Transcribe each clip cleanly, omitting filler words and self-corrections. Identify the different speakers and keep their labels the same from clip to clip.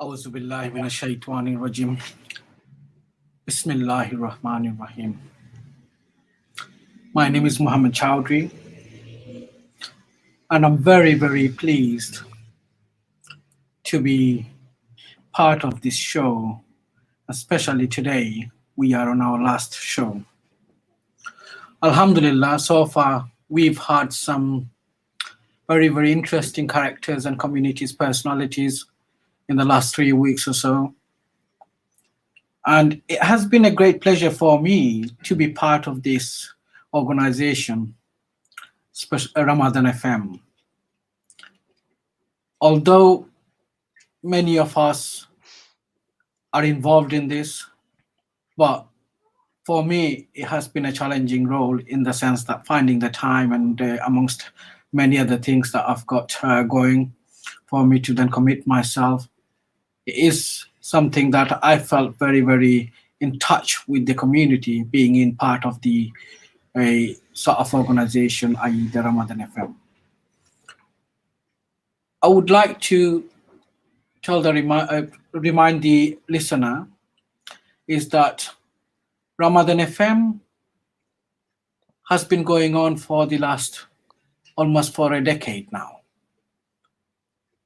Speaker 1: Auzu billahi minash shaitanir rajim. Bismillahir Rahmanir Rahim. My name is Mohammed Choudhury, and I'm very, very pleased to be part of this show, especially today. We are on our last show. Alhamdulillah, so far we've had some very, very interesting characters and communities, personalities in the last 3 weeks or so. And it has been a great pleasure for me to be part of this organization, Ramadan FM. Although many of us are involved in this, but for me, it has been a challenging role in the sense that finding the time and amongst many other things that I've got going for me to then commit myself, it is something that I felt very, very in touch with the community, being in part of the sort of organization, i.e. the Ramadan FM. I would like to remind the listener is that Ramadan FM has been going on for the last almost for a decade now.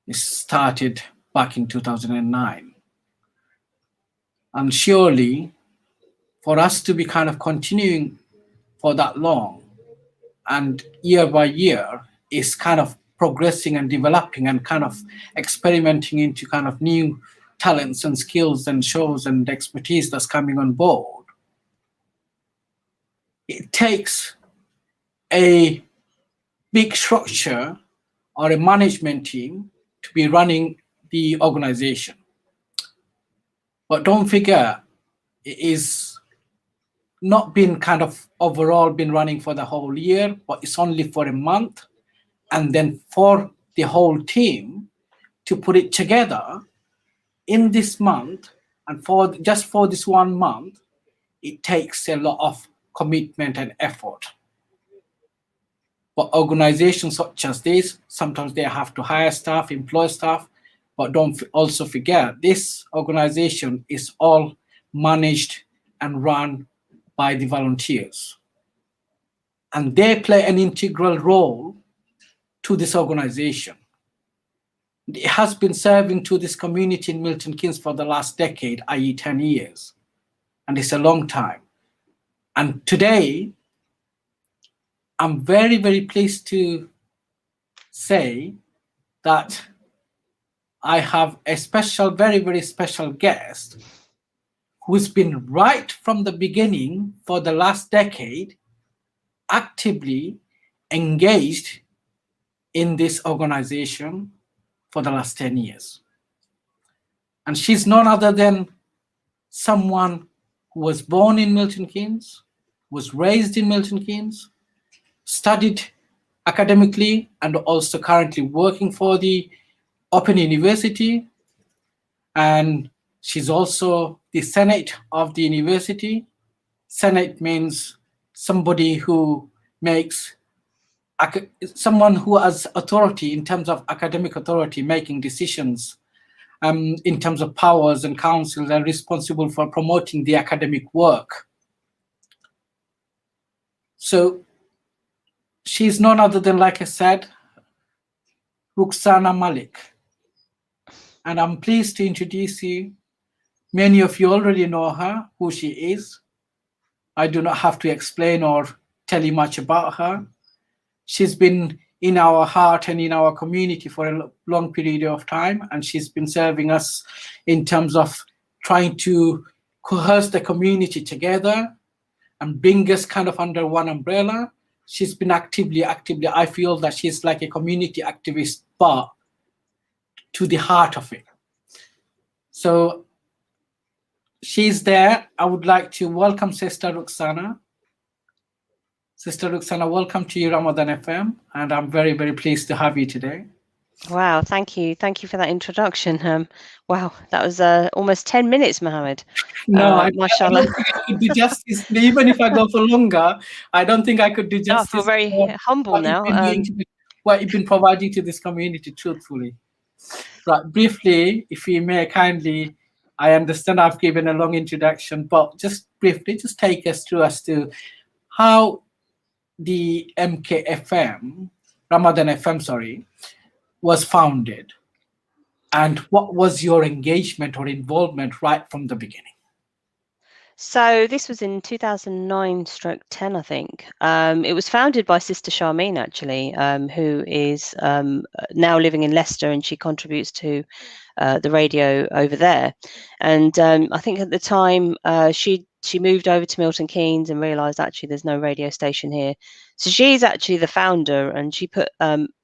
Speaker 1: It started back in 2009. And surely for us to be kind of continuing for that long and year by year is kind of progressing and developing and kind of experimenting into kind of new talents and skills and shows and expertise that's coming on board. It takes a big structure or a management team to be running the organization. But don't forget, it is not been kind of overall been running for the whole year, but it's only for a month. And then for the whole team to put it together in this month and for just for this 1 month, it takes a lot of commitment and effort. But organizations such as this, sometimes they have to hire staff, employ staff, but don't also forget, this organization is all managed and run by the volunteers. And they play an integral role to this organization. It has been serving to this community in Milton Keynes for the last decade, i.e. 10 years. And it's a long time. And today, I'm very, very pleased to say that I have a special, very, very special guest who's been right from the beginning for the last decade, actively engaged in this organization for the last 10 years. And she's none other than someone who was born in Milton Keynes, was raised in Milton Keynes, studied academically, and also currently working for the Open University. And she's also the Senate of the university. Senate means somebody who makes someone who has authority in terms of academic authority, making decisions in terms of powers and councils, and responsible for promoting the academic work. So she's none other than, like I said, Rukhsana Malik. And I'm pleased to introduce you. Many of you already know her, who she is. I do not have to explain or tell you much about her. She's been in our heart and in our community for a long period of time, and she's been serving us in terms of trying to coerce the community together and bring us kind of under one umbrella. She's been actively, I feel that she's like a community activist, but to the heart of it. So she's there. I would like to welcome Sister Rukhsana. Sister Rukhsana, welcome to Ramadan FM, and I'm very, very pleased to have you today.
Speaker 2: Wow, thank you. Thank you for that introduction. Wow, that was almost 10 minutes, Mohammed.
Speaker 1: No, I
Speaker 2: mashallah.
Speaker 1: don't think I could do justice. Even if I go for longer, I don't think I could do justice.
Speaker 2: I feel very humble now.
Speaker 1: What you've been providing to this community, truthfully. Right, briefly, if you may kindly, I understand I've given a long introduction, but just briefly, just take us through as to how the MKFM, Ramadan FM, sorry, was founded, and what was your engagement or involvement right from the beginning?
Speaker 2: So this was in 2009 stroke 10, I think. It was founded by Sister Charmaine, actually, who is now living in Leicester, and she contributes to the radio over there. And I think at the time she moved over to Milton Keynes and realised actually there's no radio station here. So she's actually the founder, and she put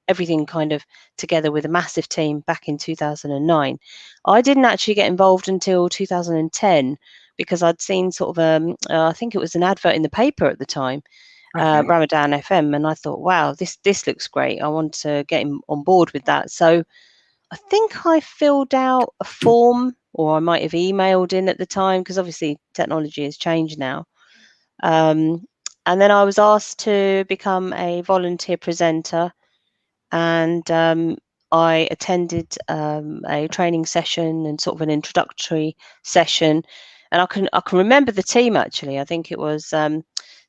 Speaker 2: everything kind of together with a massive team back in 2009. I didn't actually get involved until 2010 because I'd seen sort of I think it was an advert in the paper at the time,
Speaker 1: Okay.
Speaker 2: Ramadan FM, and I thought, wow, this looks great. I want to get him on board with that. So I think I filled out a form, or I might have emailed in at the time, because obviously technology has changed now. And then I was asked to become a volunteer presenter, and I attended a training session and sort of an introductory session. And I can remember the team actually. I think it was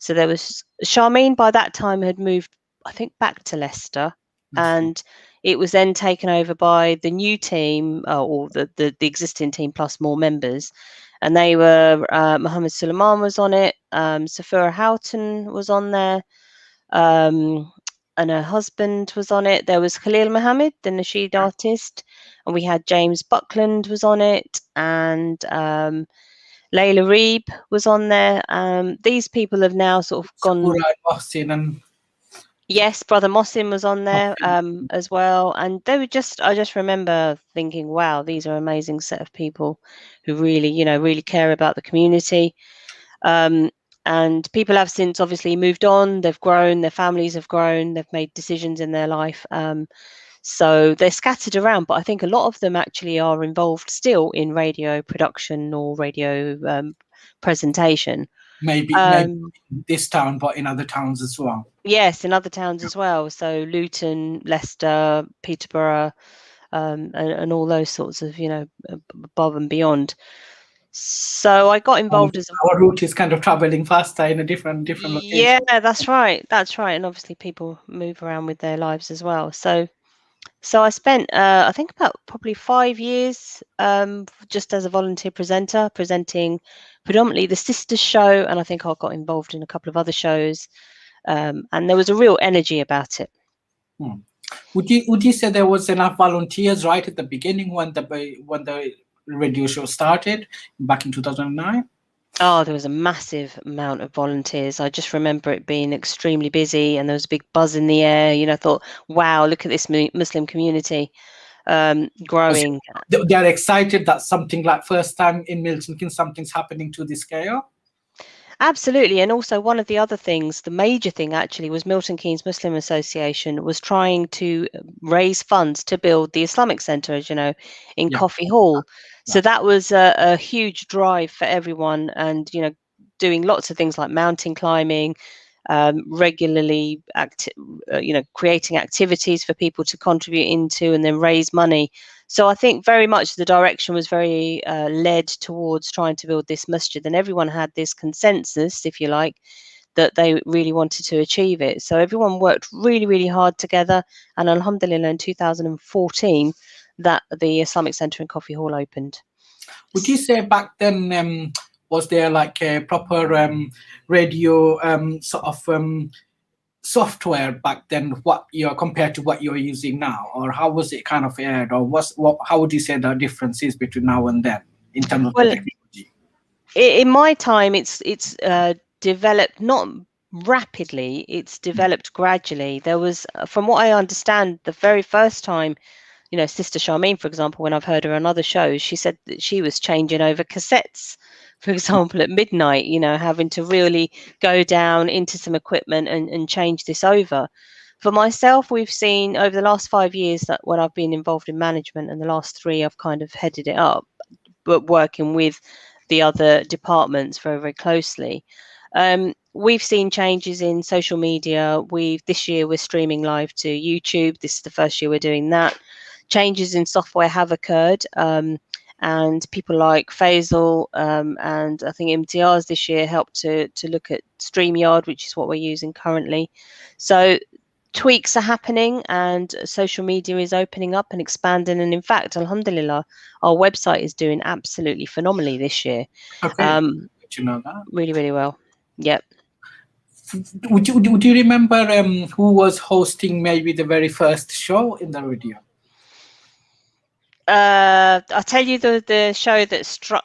Speaker 2: so there was Charmaine by that time had moved, I think, back to Leicester, and it was then taken over by the new team, or the existing team plus more members. And they were Mohammed Suleiman was on it, Safura Houghton was on there, um, and her husband was on it. There was Khalil Mohammed, the Nasheed artist, and we had James Buckland was on it, and Layla Reeb was on there. These people have now sort of gone.
Speaker 1: Austin and
Speaker 2: Yes, Brother Mossin was on there as well, and they were just. I just remember thinking, "Wow, these are amazing set of people who really, really care about the community." And people have since obviously moved on. They've grown. Their families have grown. They've made decisions in their life. So they're scattered around, but I think a lot of them actually are involved still in radio production or radio presentation.
Speaker 1: maybe in this town, but in other towns as well.
Speaker 2: Yes, in other towns as well. So Luton, Leicester, Peterborough, and all those sorts of, above and beyond. So I got involved as
Speaker 1: our route is kind of traveling faster in a different location.
Speaker 2: Yeah, that's right. That's right. And obviously people move around with their lives as well. So I spent I think about probably 5 years just as a volunteer presenter, presenting predominantly the Sisters show, and I think I got involved in a couple of other shows. And there was a real energy about it.
Speaker 1: Would you say there was enough volunteers right at the beginning when the radio show started back in 2009?
Speaker 2: Oh, there was a massive amount of volunteers. I just remember it being extremely busy, and there was a big buzz in the air. I thought, wow, look at this Muslim community growing.
Speaker 1: They're excited that something like first time in Milton Keynes, something's happening to this scale.
Speaker 2: Absolutely. And also one of the other things, the major thing actually, was Milton Keynes Muslim Association was trying to raise funds to build the Islamic Centre, as you know, in Coffee Hall. So that was a huge drive for everyone, and, doing lots of things like mountain climbing, regularly, creating activities for people to contribute into and then raise money. So I think very much the direction was very led towards trying to build this masjid, and everyone had this consensus, if you like, that they really wanted to achieve it. So everyone worked really, really hard together, and alhamdulillah, in 2014, that the Islamic Centre in Coffee Hall opened.
Speaker 1: Would you say back then was there like a proper radio sort of software back then, compared to what you're using now, or how was it kind of aired, or how would you say the difference is between now and then in terms of technology?
Speaker 2: In my time, it's developed not rapidly, it's developed gradually. There was, from what I understand, the very first time, Sister Charmaine, for example, when I've heard her on other shows, she said that she was changing over cassettes, for example, at midnight, having to really go down into some equipment and change this over. For myself, we've seen over the last 5 years that when I've been involved in management, and the last 3 I've kind of headed it up, but working with the other departments very, very closely. We've seen changes in social media. This year we're streaming live to YouTube. This is the first year we're doing that. changes in software have occurred, and people like Faisal and I think MTRs this year helped to look at StreamYard, which is what we're using currently. So tweaks are happening, and social media is opening up and expanding. And in fact, alhamdulillah, our website is doing absolutely phenomenally this year.
Speaker 1: Okay, good to know that.
Speaker 2: Really, really well. Yep.
Speaker 1: Would you remember who was hosting maybe the very first show in the radio?
Speaker 2: I'll tell you the show that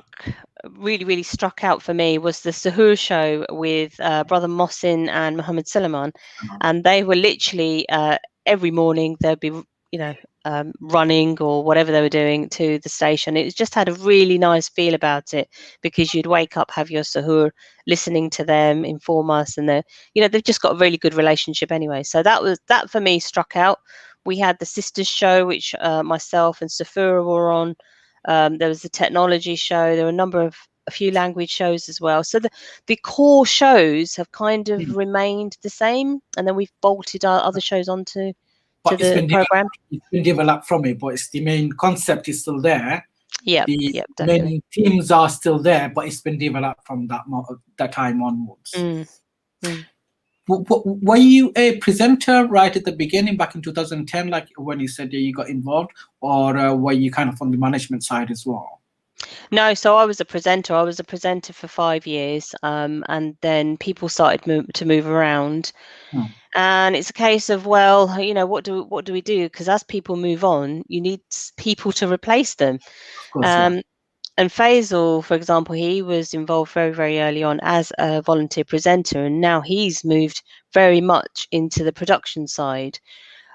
Speaker 2: really struck out for me was the Sahur show with Brother Mohsin and Mohammed Suleiman, and they were literally every morning they'd be running or whatever they were doing to the station. It just had a really nice feel about it, because you'd wake up, have your Sahur, listening to them, inform us, and they've just got a really good relationship anyway. So that for me struck out. We had the Sisters show, which myself and Safura were on. There was the technology show. There were a few language shows as well. So the core shows have kind of remained the same, and then we've bolted our other shows onto the program.
Speaker 1: It's been developed from it, but it's the main concept is still there.
Speaker 2: Yeah,
Speaker 1: the
Speaker 2: definitely.
Speaker 1: main themes are still there, but it's been developed from that time onwards. Were you a presenter right at the beginning, back in 2010, like when you said you got involved, or were you kind of on the management side as well?
Speaker 2: No, so I was a presenter. I was a presenter for 5 years, and then people started to move around. And it's a case of, well, what do we do? Because as people move on, you need people to replace them.
Speaker 1: Of course, yeah.
Speaker 2: And Faisal, for example, he was involved very, very early on as a volunteer presenter, and now he's moved very much into the production side.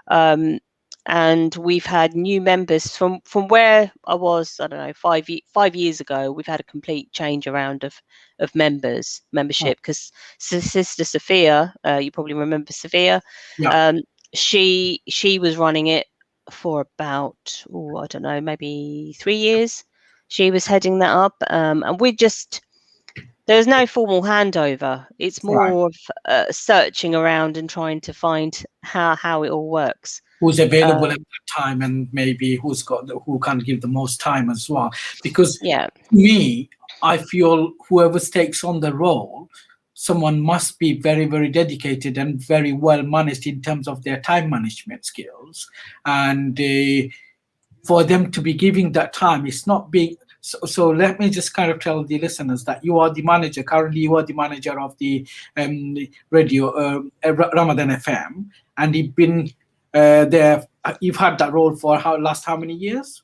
Speaker 2: And we've had new members from where I was, I don't know, 5 years ago. We've had a complete change around of membership, because Sister Sophia, you probably remember Sophia, she was running it for about, I don't know, maybe 3 years. She was heading that up, and there's no formal handover. It's more of searching around and trying to find how it all works.
Speaker 1: Who's available at that time, and maybe who can give the most time as well. Because me, I feel whoever takes on the role, someone must be very, very dedicated and very well managed in terms of their time management skills. And for them to be giving that time, it's not being. So let me just kind of tell the listeners that you are the manager. Currently, you are the manager of the radio Ramadan FM, and you've been there. You've had that role for how many years?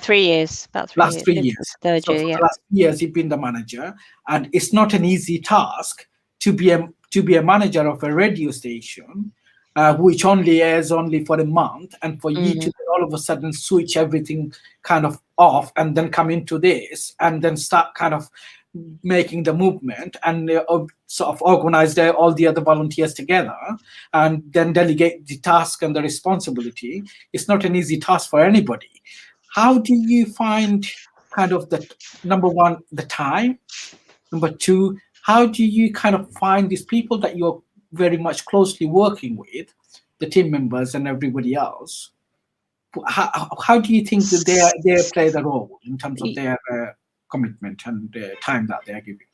Speaker 2: 3 years, about 3 years.
Speaker 1: Last 3 years.
Speaker 2: Third year,
Speaker 1: for the last years, you've been the manager, and it's not an easy task to be a manager of a radio station, which only airs for a month, and for you to all of a sudden switch everything kind of off and then come into this and then start kind of making the movement and sort of organize all the other volunteers together and then delegate the task and the responsibility. It's not an easy task for anybody. How do you find kind of number one, the time? Number two, how do you kind of find these people that you're very much closely working with, the team members and everybody else? How do you think that they play the role in terms of their commitment and the time that they're giving?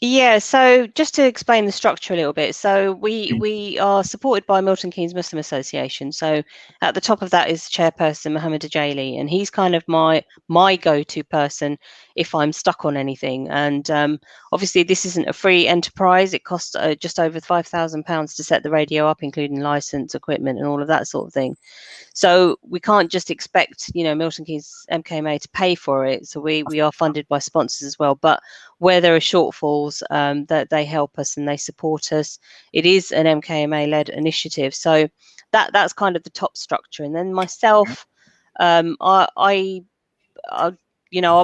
Speaker 2: Yeah, so just to explain the structure a little bit. So we are supported by Milton Keynes Muslim Association. So at the top of that is Chairperson Mohammed Choudhury, and he's kind of my go-to person if I'm stuck on anything. And obviously this isn't a free enterprise. It costs just over £5,000 to set the radio up, including license, equipment, and all of that sort of thing. So we can't just expect, Milton Keynes MKMA to pay for it. So we are funded by sponsors as well. But where there are shortfalls, that they help us and they support us. It is an MKMA-led initiative. So that's kind of the top structure. And then myself, I'll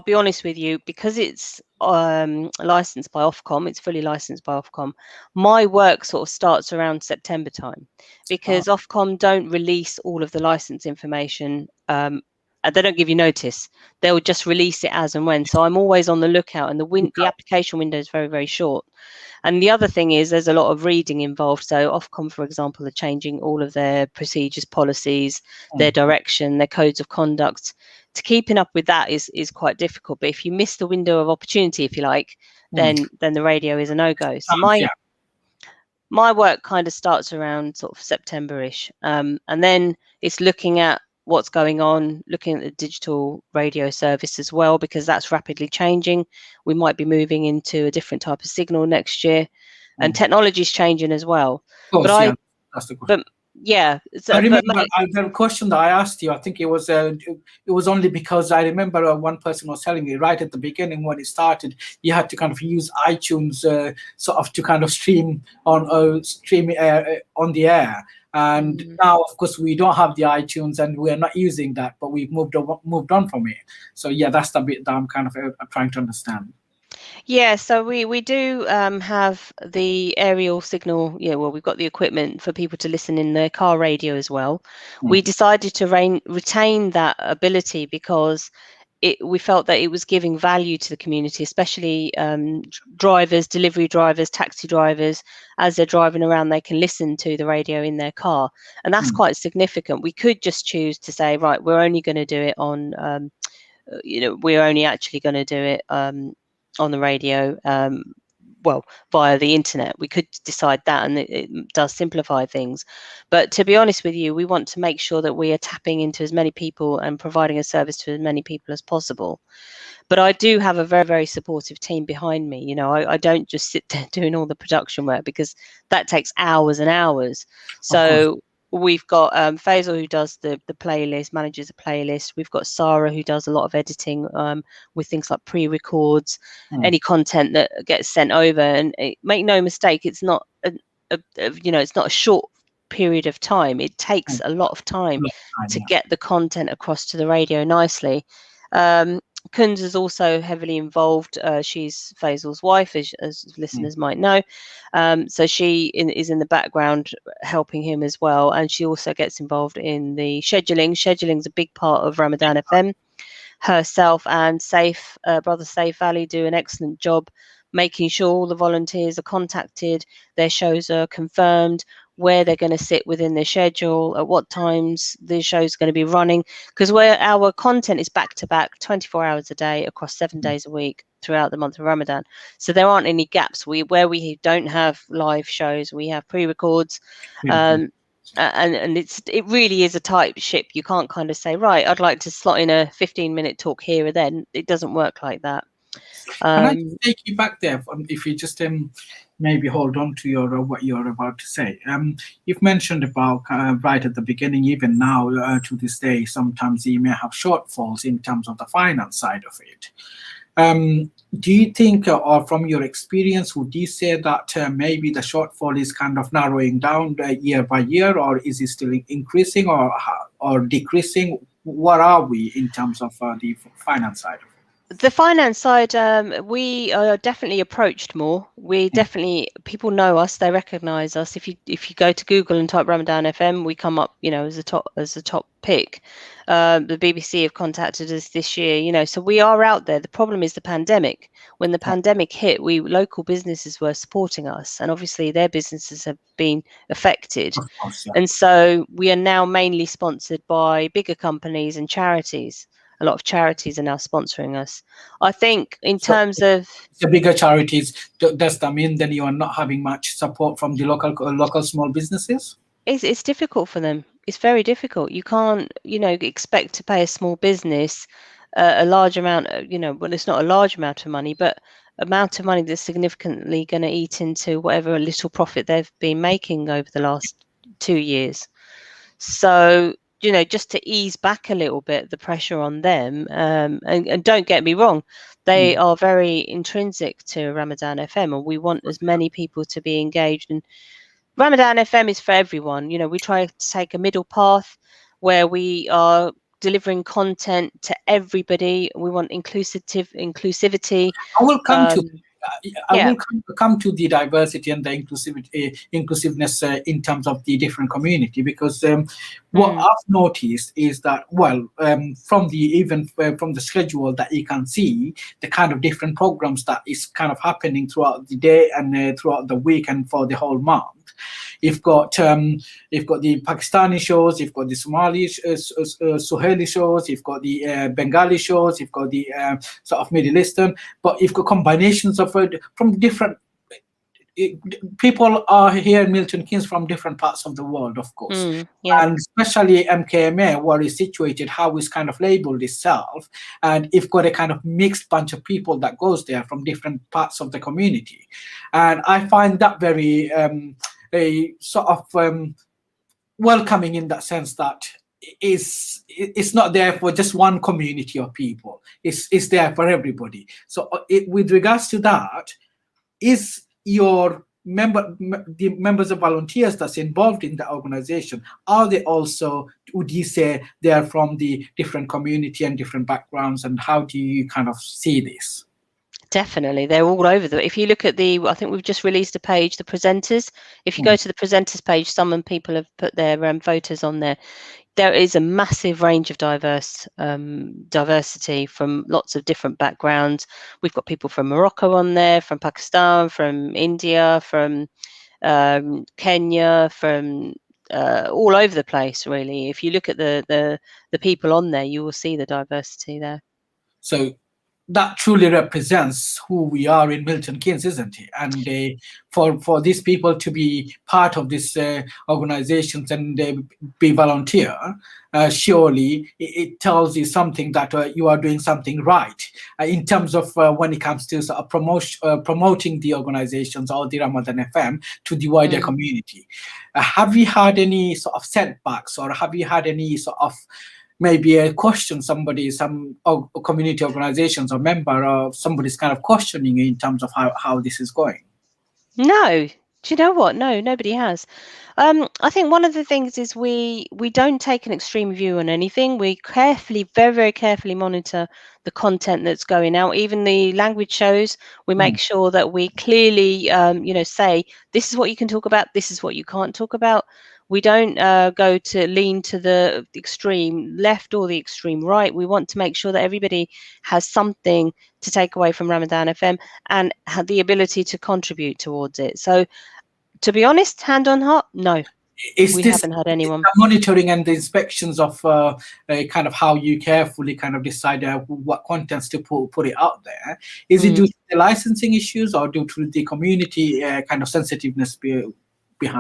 Speaker 2: be honest with you, because it's licensed by Ofcom, it's fully licensed by Ofcom, my work sort of starts around September time, because Ofcom don't release all of the license information they don't give you notice. They'll just release it as and when. So I'm always on the lookout, and the application window is very, very short. And the other thing is there's a lot of reading involved. So Ofcom, for example, are changing all of their procedures, policies, their direction, their codes of conduct. To keeping up with that is quite difficult. But if you miss the window of opportunity, if you like, then the radio is a no-go. So my work kind of starts around sort of September-ish. And then it's looking at what's going on, looking at the digital radio service as well, because that's rapidly changing. We might be moving into a different type of signal next year, and technology is changing as well.
Speaker 1: Of course, that's the question.
Speaker 2: But yeah,
Speaker 1: I remember the question that I asked you. I think it was only because I remember one person was telling me right at the beginning when it started, you had to kind of use iTunes sort of to kind of stream on the air. And now, of course, we don't have the iTunes and we are not using that, but we've moved on from it. So yeah, that's the bit that I'm kind of trying to understand.
Speaker 2: Yeah, so we do have the aerial signal. Yeah, well, we've got the equipment for people to listen in their car radio as well. We decided to retain that ability because we felt that it was giving value to the community, especially drivers, delivery drivers, taxi drivers. As they're driving around, they can listen to the radio in their car, and that's quite significant. We could just choose to say, right, we're only going to do it on, we're only actually going to do it on the radio, via the internet. We could decide that, and it does simplify things. But to be honest with you, we want to make sure that we are tapping into as many people and providing a service to as many people as possible. But I do have a very, very supportive team behind me. I don't just sit there doing all the production work, because that takes hours and hours. So we've got Faisal, who does the playlist, manages a playlist. We've got Sarah, who does a lot of editing with things like pre-records, any content that gets sent over. And make no mistake, it's not it's not a short period of time. It takes a lot of time to get the content across to the radio nicely. Kunz is also heavily involved. She's Faisal's wife, as listeners might know. So she is in the background helping him as well. And she also gets involved in the scheduling. Scheduling is a big part of Ramadan FM. Herself and brother Saif Ali do an excellent job making sure all the volunteers are contacted, their shows are confirmed, where they're going to sit within the schedule, at what times the show's going to be running, because our content is back to back 24 hours a day across 7 days a week throughout the month of Ramadan. So there aren't any gaps. Where we don't have live shows, we have pre-records. And it really is a tight ship. You can't kind of say, right, I'd like to slot in a 15-minute talk here or then. It doesn't work like that.
Speaker 1: Can I just take you back there, if you just maybe hold on to what you're about to say? You've mentioned about right at the beginning, even now to this day, sometimes you may have shortfalls in terms of the finance side of it. Do you think, or from your experience, would you say that maybe the shortfall is kind of narrowing down year by year, or is it still increasing or decreasing? What are we in terms of the finance side of it?
Speaker 2: The finance side, we are definitely approached more. We definitely, people know us, they recognise us. If you go to Google and type Ramadan FM, we come up, as a top pick. The BBC have contacted us this year, so we are out there. The problem is the pandemic. When the pandemic hit, local businesses were supporting us, and obviously their businesses have been affected.
Speaker 1: Of course, yeah.
Speaker 2: And so we are now mainly sponsored by bigger companies and charities. A lot of charities are now sponsoring us. I think in terms of
Speaker 1: the bigger charities, does that mean that you are not having much support from the local small businesses?
Speaker 2: It's difficult for them. It's very difficult. You can't, expect to pay a small business a large amount, well, it's not a large amount of money, but amount of money that's significantly going to eat into whatever little profit they've been making over the last 2 years. So, just to ease back a little bit the pressure on them, and don't get me wrong, they are very intrinsic to Ramadan FM, and we want as many people to be engaged. And Ramadan FM is for everyone. We try to take a middle path where we are delivering content to everybody. We want inclusivity.
Speaker 1: I will come to I
Speaker 2: Yeah.
Speaker 1: will come to the diversity and the inclusiveness in terms of the different community, because what
Speaker 2: Mm.
Speaker 1: I've noticed is that, well, from the even from the schedule that you can see the kind of different programs that is kind of happening throughout the day and throughout the week and for the whole month. You've got the Pakistani shows, you've got the Somali, Swahili shows, you've got the Bengali shows, you've got the sort of Middle Eastern, but you've got combinations of from different people are here in Milton Keynes from different parts of the world, of course.
Speaker 2: Yeah.
Speaker 1: And especially MKMA, where it's situated, how it's kind of labeled itself. And you've got a kind of mixed bunch of people that goes there from different parts of the community. And I find that very a sort of welcoming, in that sense that it's not there for just one community of people. It's there for everybody. So with regards to that, is your the members of volunteers that's involved in the organization, are they also, would you say they are from the different community and different backgrounds, and how do you kind of see this?
Speaker 2: Definitely, they're all over the. If you look at I think we've just released a page, the presenters. If you go to the presenters page, some people have put their photos on there. There is a massive range of diversity from lots of different backgrounds. We've got people from Morocco on there, from Pakistan, from India, from Kenya, from all over the place, really. If you look at the people on there, you will see the diversity there.
Speaker 1: So that truly represents who we are in Milton Keynes, isn't it? And for these people to be part of this organizations and be volunteer, surely it tells you something that you are doing something right in terms of when it comes to sort of promoting the organizations or the Ramadan FM to the wider community. Have you had any sort of setbacks, or have you had any sort of maybe a question, some community organizations or member or somebody's kind of questioning you in terms of how this is going?
Speaker 2: No. Do you know what? No, nobody has. I think one of the things is we don't take an extreme view on anything. We carefully, very, very carefully monitor the content that's going out. Even the language shows, we make sure that we clearly, say this is what you can talk about, this is what you can't talk about. We don't go to lean to the extreme left or the extreme right. We want to make sure that everybody has something to take away from Ramadan FM and have the ability to contribute towards it. So, to be honest, hand on heart, no, we haven't had anyone.
Speaker 1: The monitoring and the inspections of kind of how you carefully kind of decide what contents to put it out there? Is it due to the licensing issues or due to the community kind of sensitiveness behind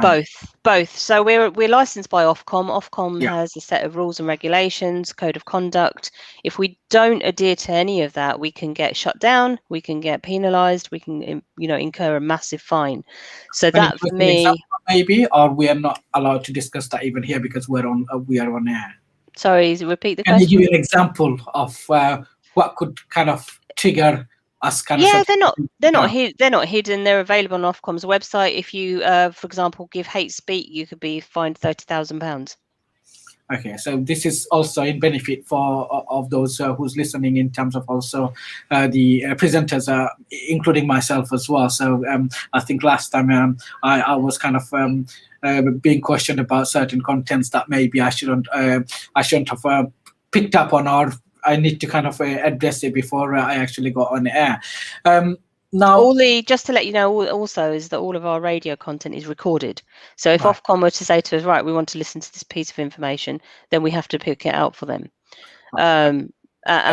Speaker 1: it?
Speaker 2: Both. So we're licensed by Ofcom. Ofcom has a set of rules and regulations, code of conduct. If we don't adhere to any of that, we can get shut down, we can get penalised, we can incur a massive fine. So that for me,
Speaker 1: maybe, or we are not allowed to discuss that even here because we are on air.
Speaker 2: Sorry, repeat the
Speaker 1: question.
Speaker 2: question.
Speaker 1: Can you give an example of what could kind of trigger us kind of?
Speaker 2: Yeah, they're not hidden. They're available on Ofcom's website. If you, for example, give hate speech, you could be fined £30,000.
Speaker 1: Okay, so this is also in benefit of those who's listening, in terms of also the presenters, including myself as well. So I think last time I was kind of being questioned about certain contents that maybe I shouldn't have picked up on, or I need to kind of address it before I actually got on air. Now,
Speaker 2: just to let you know, also is that all of our radio content is recorded. So if Ofcom were to say to us, right, we want to listen to this piece of information, then we have to pick it out for them. And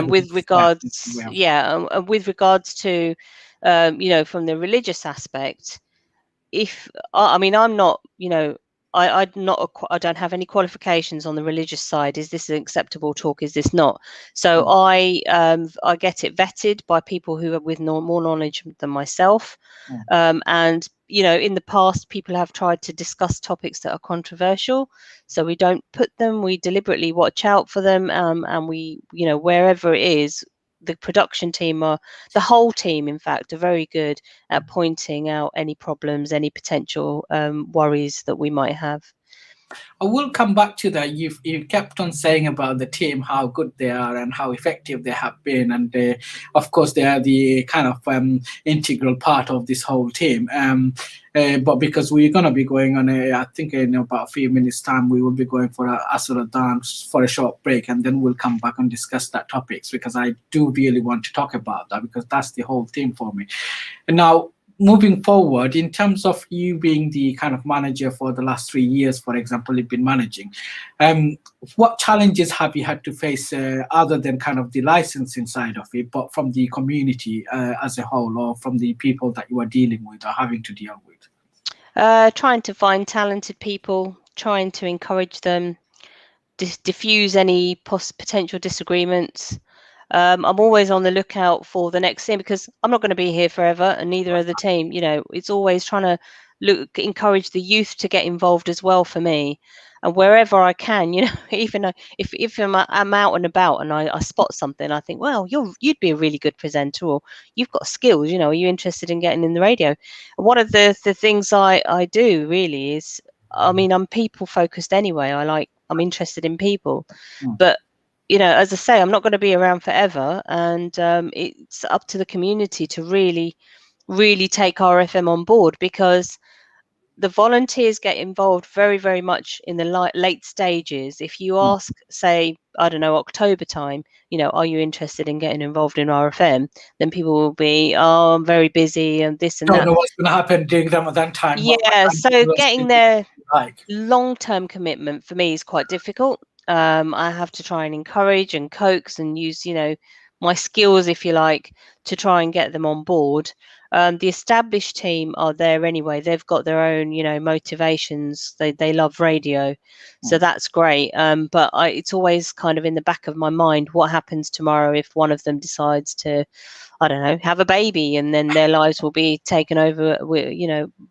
Speaker 2: with regards, with regards to, from the religious aspect, I'm not, I don't have any qualifications on the religious side. Is this an acceptable talk? Is this not? So I get it vetted by people who are with more knowledge than myself. And in the past, people have tried to discuss topics that are controversial. So we don't put them. We deliberately watch out for them. And we, wherever it is, the production team the whole team, in fact, are very good at pointing out any problems, any potential worries that we might have.
Speaker 1: I will come back to that. You've kept on saying about the team, how good they are and how effective they have been, and of course they are the kind of integral part of this whole team. But because we're gonna be going on I think in about a few minutes' time, we will be going for a sort of dance for a short break, and then we'll come back and discuss that topics, because I do really want to talk about that, because that's the whole thing for me. And now, moving forward, in terms of you being the kind of manager for the last 3 years, for example, you've been managing, what challenges have you had to face, other than kind of the licensing side of it, but from the community as a whole, or from the people that you are dealing with or having to deal with?
Speaker 2: Trying to find talented people, trying to encourage them, diffuse any potential disagreements. I'm always on the lookout for the next thing, because I'm not going to be here forever, and neither are the team. It's always trying to encourage the youth to get involved as well for me, and wherever I can, even if I'm out and about and I spot something, I think, well, you'd be a really good presenter, or you've got skills. Are you interested in getting in the radio? And one of the things I do really is, I mean, I'm people focused anyway. I'm interested in people, but as I say, I'm not going to be around forever, and it's up to the community to really, really take RFM on board, because the volunteers get involved very, very much in the late stages. If you ask, say, I don't know, October time, are you interested in getting involved in RFM? Then people will be, oh, I'm very busy and this and that.
Speaker 1: Don't know what's going to happen during that time.
Speaker 2: Yeah, so getting their long-term commitment for me is quite difficult. I have to try and encourage and coax and use, my skills, if you like, to try and get them on board. The established team are there anyway. They've got their own, motivations. They love radio, so that's great. But it's always kind of in the back of my mind, what happens tomorrow if one of them decides to, I don't know, have a baby, and then their lives will be taken over,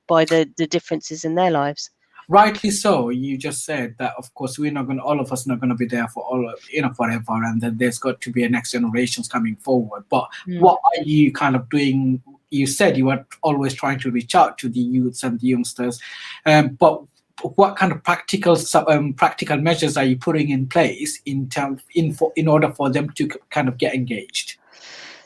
Speaker 2: by the differences in their lives.
Speaker 1: Rightly so. You just said that, of course, all of us not going to be there for forever, and then there's got to be a next generations coming forward. But what are you kind of doing? You said you are always trying to reach out to the youths and the youngsters, but what kind of practical measures are you putting in place in order for them to kind of get engaged?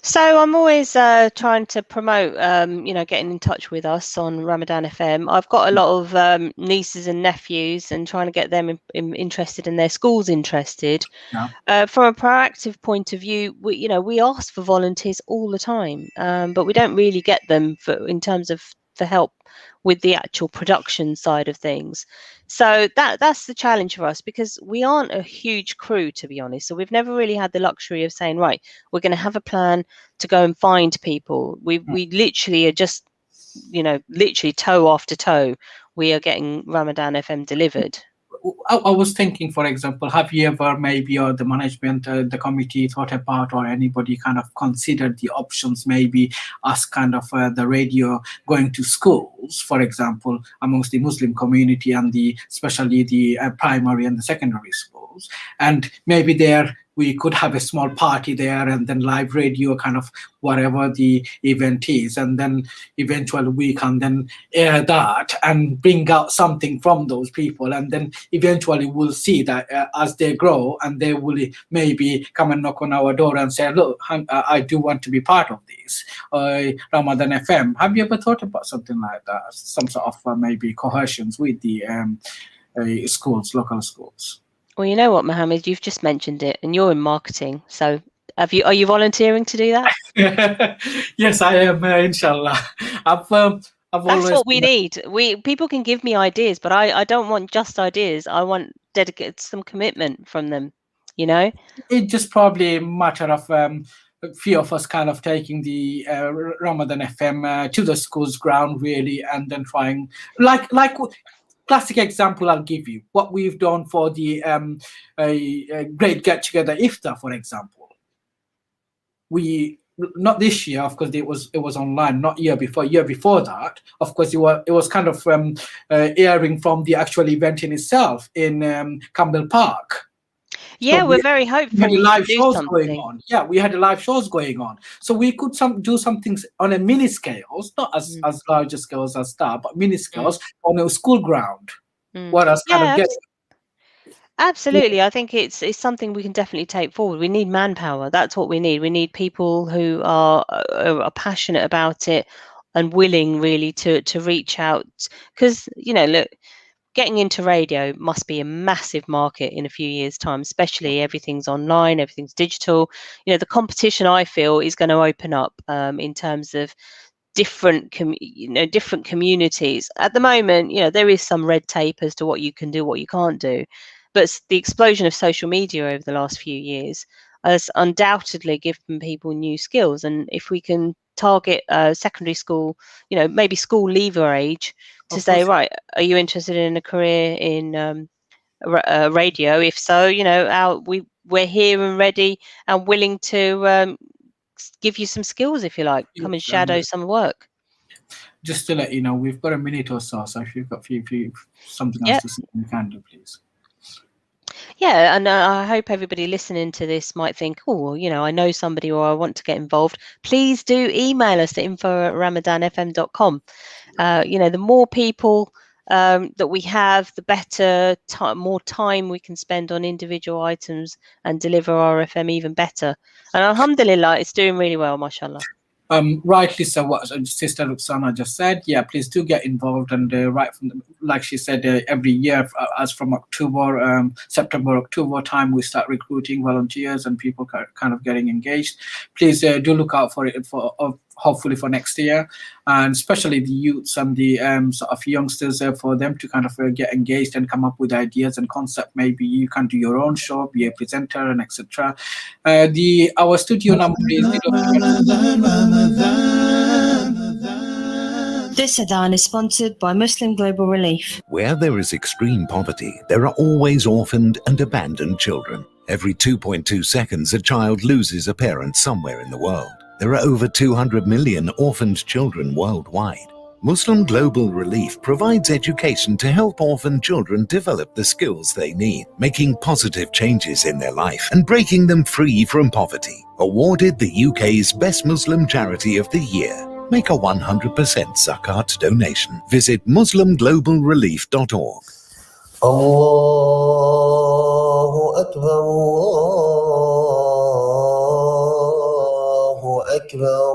Speaker 2: So I'm always trying to promote, getting in touch with us on Ramadan FM. I've got a lot of nieces and nephews, and trying to get them interested and their schools interested. Yeah. From a proactive point of view, we ask for volunteers all the time, but we don't really get them in terms of the help with the actual production side of things. So that's the challenge for us, because we aren't a huge crew, to be honest. So we've never really had the luxury of saying, right, we're going to have a plan to go and find people. We literally are just, literally toe after toe, we are getting Ramadan FM delivered.
Speaker 1: I was thinking, for example, have you ever, maybe, or the management, the committee thought about, or anybody kind of considered the options, maybe us kind of the radio going to schools, for example, amongst the Muslim community, and especially the primary and the secondary schools, and maybe there we could have a small party there, and then live radio, kind of whatever the event is, and then eventually we can then air that and bring out something from those people, and then eventually we'll see that as they grow, and they will maybe come and knock on our door and say, look, I do want to be part of this Ramadan FM. Have you ever thought about something like that, some sort of maybe coercions with the schools, local schools?
Speaker 2: Well, you know what, Mohammed, you've just mentioned it, and you're in marketing. So are you volunteering to do that?
Speaker 1: Yes, I am, inshallah. That's
Speaker 2: what we need. People can give me ideas, but I don't want just ideas. I want some commitment from them,
Speaker 1: It's just probably a matter of a few of us kind of taking the Ramadan FM to the school's ground, really, and then trying, like classic example I'll give you, what we've done for the great get-together iftar, for example. We, not this year, of course, it was online, not year before that, of course, it was kind of airing from the actual event in itself in Campbell Park.
Speaker 2: Yeah, so we're very hopeful.
Speaker 1: We had live shows going on. Yeah, we had live shows going on. So we could do some things on a mini scales, not as large a scales as that, but mini scales on a school ground. What else kind of get
Speaker 2: Absolutely. I think it's something we can definitely take forward. We need manpower. That's what we need. We need people who are passionate about it and willing really to reach out. Because, look, getting into radio must be a massive market in a few years' time, especially everything's online, everything's digital. The competition, I feel, is going to open up in terms of different different communities. At the moment, there is some red tape as to what you can do, what you can't do, but the explosion of social media over the last few years has undoubtedly given people new skills. And if we can target secondary school, maybe school leaver age, to
Speaker 1: Of
Speaker 2: say,
Speaker 1: course.
Speaker 2: right, are you interested in a career in radio? If so, we're here and ready and willing to give you some skills, if you like. Come and
Speaker 1: Yes,
Speaker 2: shadow some work.
Speaker 1: just to let you know, we've got a minute or so. So if you've got something else
Speaker 2: Yep.
Speaker 1: to say, you can do, please.
Speaker 2: Yeah, and I hope everybody listening to this might think, oh, I know somebody or I want to get involved. Please do email us at info@ramadanfm.com. The more people that we have, the better, more time we can spend on individual items and deliver our FM even better. And alhamdulillah, it's doing really well, mashallah.
Speaker 1: Rightly so, what Sister Ruxana just said. Yeah, please do get involved, and right from like she said, every year, as from October, September, October time, we start recruiting volunteers and people kind of getting engaged. Please do look out for it for hopefully for next year, and especially the youths and the sort of youngsters, for them to kind of get engaged and come up with ideas and concept. Maybe you can do your own show, be a presenter, and etc. Our studio number is 0.
Speaker 3: This Adhan is sponsored by Muslim Global Relief.
Speaker 4: Where there is extreme poverty, there are always orphaned and abandoned children. Every 2.2 seconds, a child loses a parent somewhere in the world. There are over 200 million orphaned children worldwide. Muslim Global Relief provides education to help orphaned children develop the skills they need, making positive changes in their life and breaking them free from poverty. Awarded the UK's Best Muslim Charity of the Year. Make a 100% zakat donation. Visit muslimglobalrelief.org.
Speaker 5: Allahu Akbar, Allahu Akbar,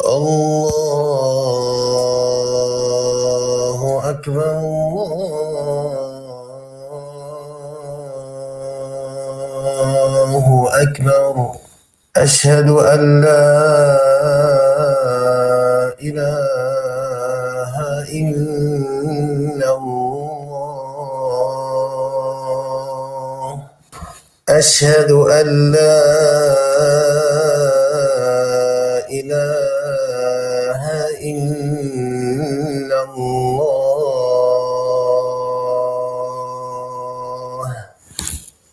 Speaker 5: Allahu Akbar, Allahu Akbar. أشهد أن لا إله إلا الله. أشهد أن لا إله إلا الله.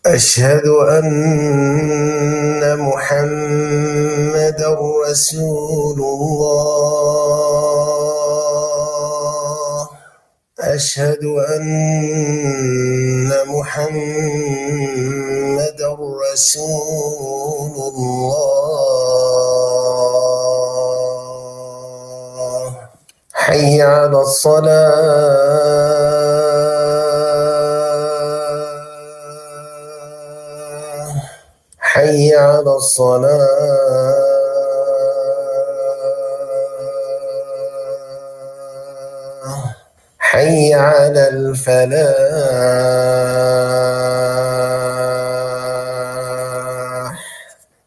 Speaker 5: أشهد أن محمدًا رسول الله. أشهد أن محمدًا رسول الله. حي على الصلاة. حي على الصلاة. حي على الفلاح.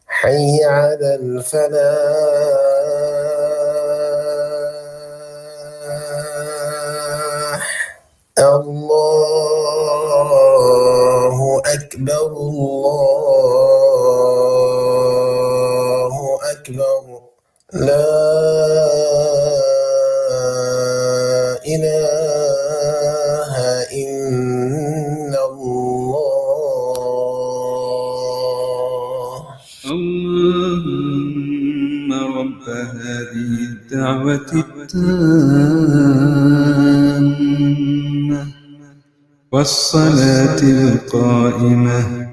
Speaker 5: حي على الفلاح. الله أكبر، الله أكبر. لا إله إلا الله.
Speaker 6: اللهم رب هذه الدعوة التامة والصلاة القائمة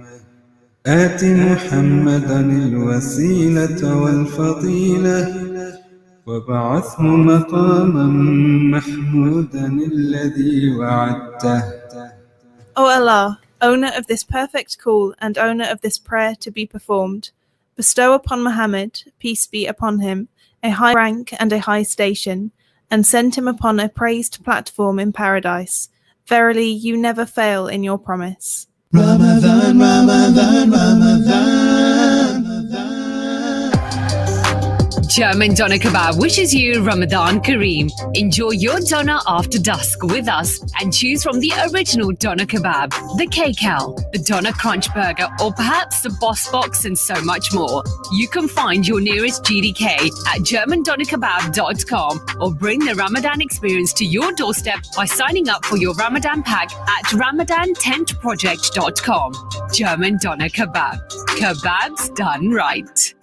Speaker 6: آت محمدا الوسيلة والفضيلة وابعثه مقاما محمودا الذي وعدته.
Speaker 3: O Allah,
Speaker 7: owner of this perfect call and owner of this prayer to be performed, bestow upon Mohammed, peace be upon him, a high rank and a high station, and send him upon a praised platform in paradise. Verily, you never fail in your promise.
Speaker 8: Ramadan, Ramadan, Ramadan.
Speaker 9: German Doner Kebab wishes you Ramadan Kareem. Enjoy your doner after dusk with us and choose from the original Doner Kebab, the K-Cal, the Doner Crunch Burger, or perhaps the Boss Box and so much more. You can find your nearest GDK at GermanDonerKebab.com or bring the Ramadan experience to your doorstep by signing up for your Ramadan pack at RamadanTentProject.com. German Doner Kebab. Kebabs done right.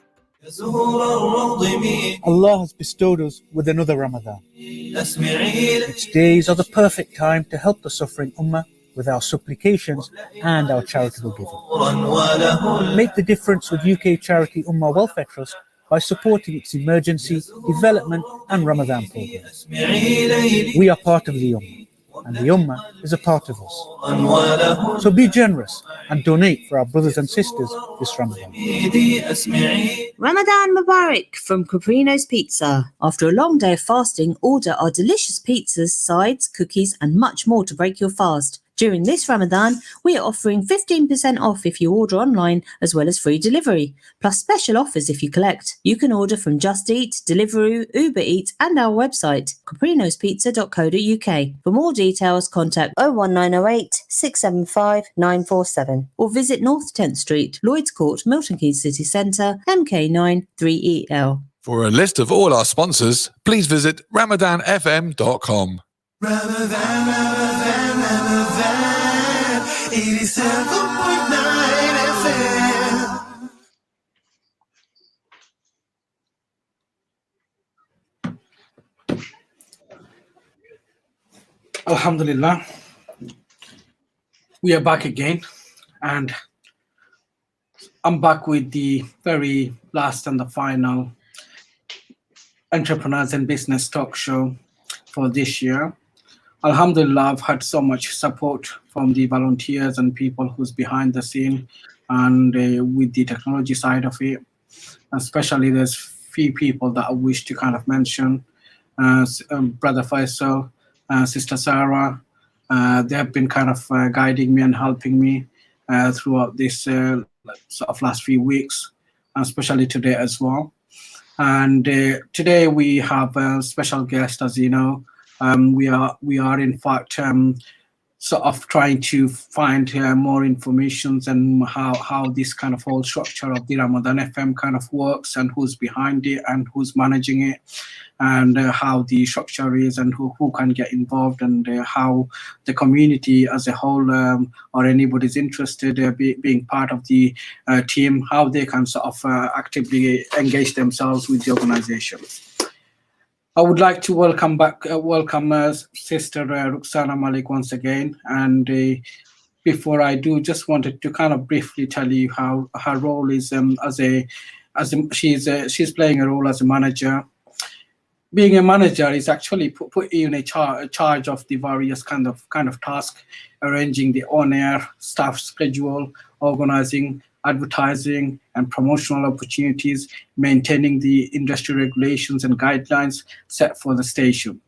Speaker 10: Allah has bestowed us with another Ramadan. Its days are the perfect time to help the suffering Ummah with our supplications and our charitable giving. Make the difference with UK charity Ummah Welfare Trust by supporting its emergency, development and Ramadan programs. We are part of the Ummah, and the Ummah is a part of us. So be generous and donate for our brothers and sisters this Ramadan.
Speaker 3: Ramadan Mubarak from Caprino's Pizza. After a long day of fasting, order our delicious pizzas, sides, cookies and much more to break your fast. During this Ramadan, we are offering 15% off if you order online, as well as free delivery, plus special offers if you collect. You can order from Just Eat, Deliveroo, Uber Eats and our website, caprinospizza.co.uk. For more details, contact 01908 675 947 or visit North 10th Street, Lloyds Court, Milton Keynes City Centre, MK9 3EL.
Speaker 11: For a list of all our sponsors, please visit ramadanfm.com.
Speaker 8: Ramadan, Ramadan, Ramadan, 87.9 FM.
Speaker 1: Alhamdulillah, we are back again, and I'm back with the very last and the final entrepreneurs and business talk show for this year. Alhamdulillah, I've had so much support from the volunteers and people who's behind the scene and with the technology side of it. Especially there's few people that I wish to kind of mention. Brother Faisal, Sister Sarah, they have been kind of guiding me and helping me throughout this sort of last few weeks, especially today as well. And today we have a special guest, as you know. We are in fact sort of trying to find more information and how this kind of whole structure of the Ramadan FM kind of works and who's behind it and who's managing it and how the structure is and who can get involved and how the community as a whole or anybody's interested being part of the team, how they can sort of actively engage themselves with the organization. I would like to welcome Sister Ruxana Malik once again. And before I do, just wanted to kind of briefly tell you how her role is she's playing a role as a manager. Being a manager is actually put you in a charge of the various kind of task, arranging the on-air staff schedule, organizing advertising and promotional opportunities, maintaining the industry regulations and guidelines set for the station,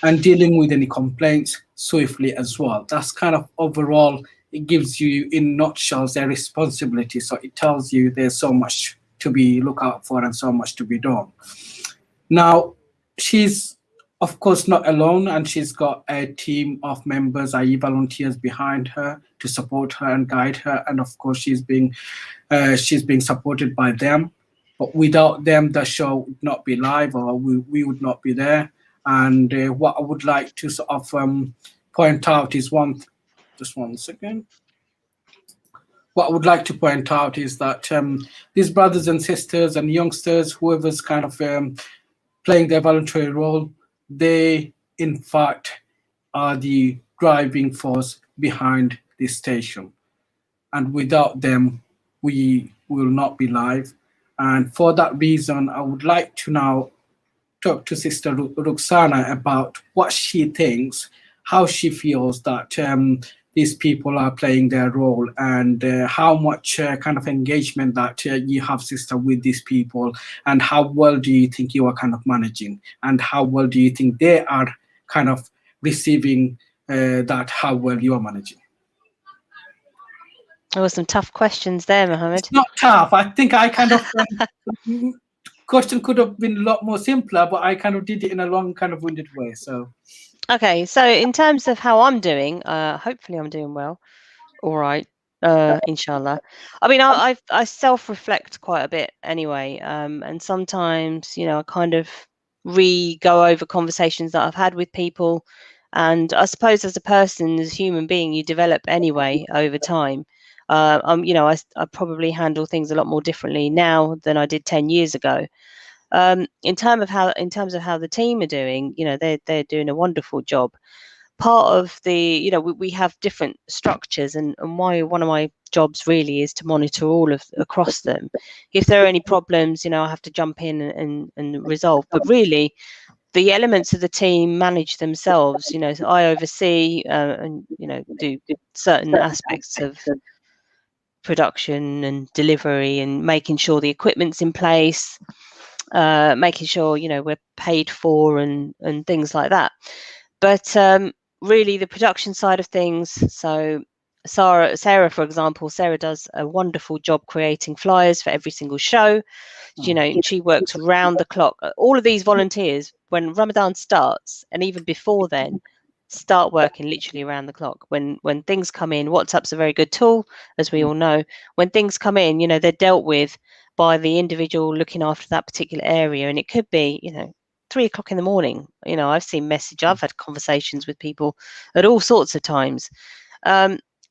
Speaker 1: and dealing with any complaints swiftly as well. That's kind of overall, it gives you in nutshells their responsibility. So it tells you there's so much to be looked out for and so much to be done. Now, she's of course not alone, and she's got a team of members, i.e. volunteers behind her to support her and guide her, and of course she's being supported by them. But without them, the show would not be live, or we would not be there. And what I would like to sort of point out is just one second. What I would like to point out is that these brothers and sisters and youngsters, whoever's kind of playing their voluntary role, they in fact are the driving force behind this station, and without them we will not be live. And for that reason, I would like to now talk to Sister Ruxana about what she thinks, how she feels that these people are playing their role, and how much kind of engagement that you have, sister, with these people, and how well do you think you are kind of managing, and how well do you think they are kind of receiving that, how well you are managing?
Speaker 2: There were some tough questions there, Mohammed.
Speaker 1: It's not tough. I think I kind of question could have been a lot more simpler, but I kind of did it in a long, kind of winded way. So,
Speaker 2: Okay, so in terms of how I'm doing, hopefully I'm doing well. All right, inshallah. I mean, I self-reflect quite a bit anyway, and sometimes, you know, I kind of go over conversations that I've had with people, and I suppose as a person, as a human being, you develop anyway over time. You know, I probably handle things a lot more differently now than I did 10 years ago. In terms of how the team are doing, you know, they're doing a wonderful job. Part of the, you know, we have different structures, and one of my jobs really is to monitor all of across them. If there are any problems, you know, I have to jump in and resolve. But really, the elements of the team manage themselves. You know, so I oversee and, you know, do certain aspects of production and delivery, and making sure the equipment's in place, making sure, you know, we're paid for, and things like that. But really, the production side of things. So Sarah, for example, Sarah does a wonderful job creating flyers for every single show. You know, she works round the clock. All of these volunteers, when Ramadan starts, and even before then, start working literally around the clock. When things come in, WhatsApp's a very good tool, as we all know. When things come in, you know, they're dealt with by the individual looking after that particular area, and it could be, you know, 3 o'clock in the morning. You know, I've had conversations with people at all sorts of times,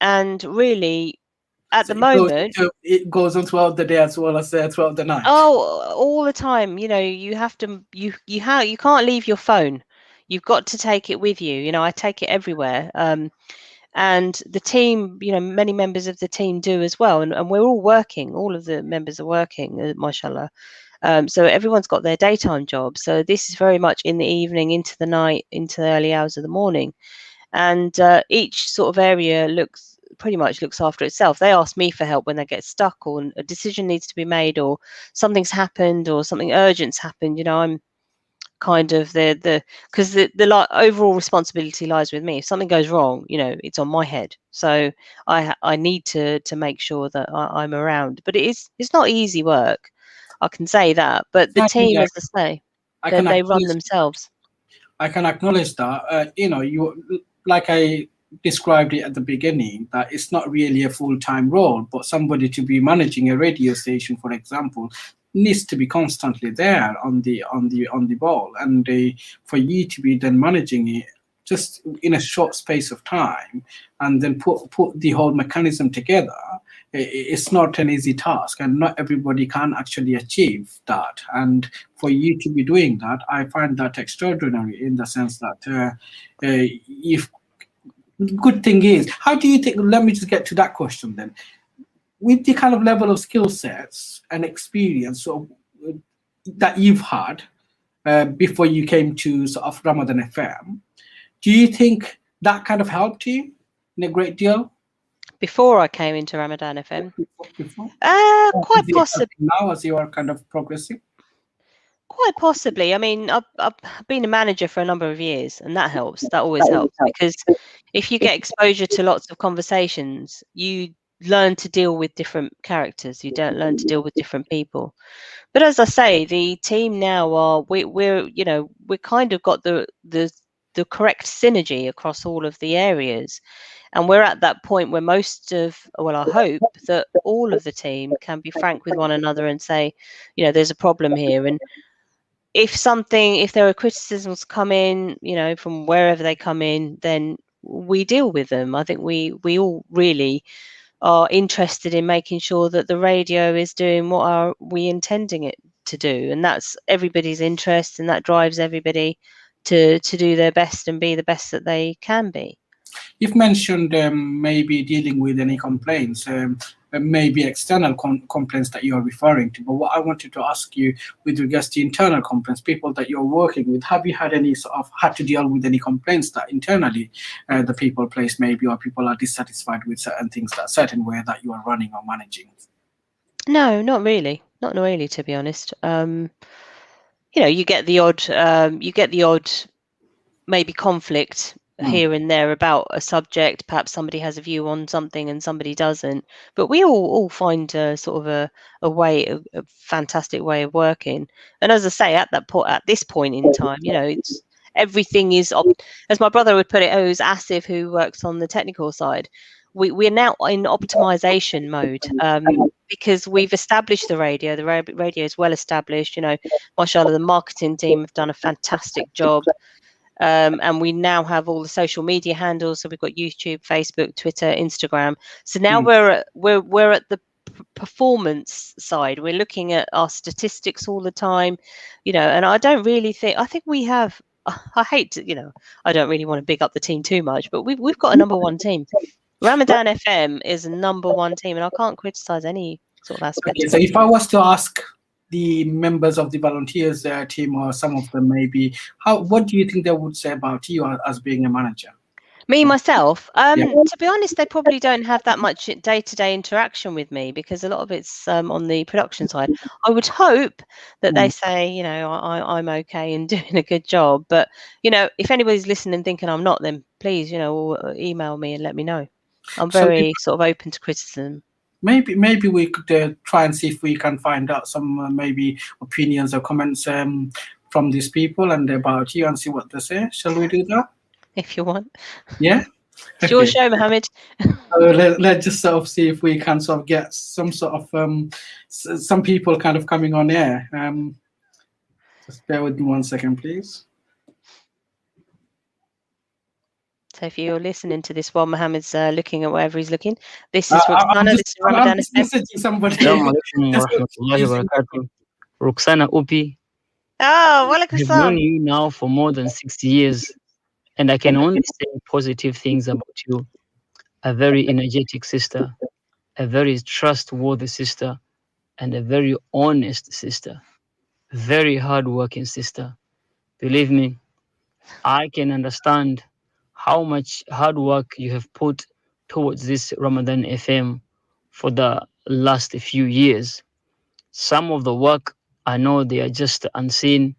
Speaker 2: and really, at the moment,
Speaker 1: it goes on throughout the day as well as throughout the night.
Speaker 2: oh, all the time. You know, you have to, you can't leave your phone. You've got to take it with you. You know, I take it everywhere. And the team, you know, many members of the team do as well, and we're all working. All of the members are working, mashallah. So everyone's got their daytime job. So this is very much in the evening, into the night, into the early hours of the morning, and each sort of area pretty much looks after itself. They ask me for help when they get stuck, or a decision needs to be made, or something's happened, or something urgent's happened. You know, I'm kind of because the overall responsibility lies with me. If something goes wrong, you know, it's on my head. So I need to make sure that I'm around. But it's not easy work, I can say that. But the team, as I say, they run themselves.
Speaker 1: I can acknowledge that. You know, like I described it at the beginning, that it's not really a full-time role, but somebody to be managing a radio station, for example, needs to be constantly there on the ball, and for you to be then managing it just in a short space of time, and then put the whole mechanism together, it's not an easy task, and not everybody can actually achieve that. And for you to be doing that, I find that extraordinary, in the sense that if good thing is, how do you think, let me just get to that question then, with the kind of level of skill sets and experience that you've had before you came to sort of Ramadan FM, do you think that kind of helped you in a great deal?
Speaker 2: Before I came into Ramadan FM?
Speaker 1: Before?
Speaker 2: Quite possibly.
Speaker 1: Now, as you are kind of progressing?
Speaker 2: Quite possibly. I mean, I've been a manager for a number of years, and that helps. That always helps, because if you get exposure to lots of conversations, you learn to deal with different characters. You don't learn to deal with different people. But as I say, the team now we're you know, we kind of got the correct synergy across all of the areas, and we're at that point where I hope that all of the team can be frank with one another and say, you know, there's a problem here, and if there are criticisms come in, you know, from wherever they come in, then we deal with them. I think we all really are interested in making sure that the radio is doing what we intending it to do, and that's everybody's interest, and that drives everybody to do their best and be the best that they can be.
Speaker 1: You've mentioned maybe dealing with any complaints, maybe external complaints that you're referring to. But what I wanted to ask you with regards to internal complaints, people that you're working with, have you had any sort of had to deal with any complaints that internally the people place maybe, or people are dissatisfied with certain things, that certain way that you are running or managing?
Speaker 2: No, not really. Not really, to be honest. You get the odd maybe conflict here and there about a subject. Perhaps somebody has a view on something and somebody doesn't. But we all find a sort of a fantastic way of working. And as I say, at this point in time, it's everything is as my brother would put it. Oh, it was Asif who works on the technical side. We're now in optimization mode. Because we've established the radio. The radio is well established. Mashallah, the marketing team have done a fantastic job. And we now have all the social media handles. So we've got YouTube, Facebook, Twitter, Instagram. So now we're at the performance side. We're looking at our statistics all the time, and I think we have, I hate to, I don't really want to big up the team too much, but we've got a number one team. Ramadan FM is a number one team, and I can't criticize any sort of aspect.
Speaker 1: Okay, so if I was to ask the members of the volunteers team, or some of them maybe, what do you think they would say about you as being a manager?
Speaker 2: Me, myself, to be honest, they probably don't have that much day-to-day interaction with me, because a lot of it's on the production side. I would hope that they say, I'm okay and doing a good job. But, if anybody's listening thinking I'm not, then please, email me and let me know. I'm very sort of open to criticism.
Speaker 1: Maybe we could try and see if we can find out some maybe opinions or comments from these people and about you, and see what they say. Shall we do that?
Speaker 2: If you want.
Speaker 1: Yeah?
Speaker 2: It's your show, Mohammed.
Speaker 1: Let's just sort of see if we can sort of get some sort of some people kind of coming on air. Just bear with me 1 second, please.
Speaker 2: So if you're listening to this while Mohammed's looking at whatever he's looking, this is Roxana. This is Ramadan.
Speaker 1: I'm just messaging somebody.
Speaker 12: Assalamu alaikum wa rahmatullahi wa barakatuh. Roxana Upi.
Speaker 2: Oh, walaikum
Speaker 12: I've known you now for more than 6 years, and I can only say positive things about you. A very energetic sister, a very trustworthy sister, and a very honest sister. Very hardworking sister. Believe me, I can understand how much hard work you have put towards this Ramadan FM for the last few years. Some of the work, I know they are just unseen,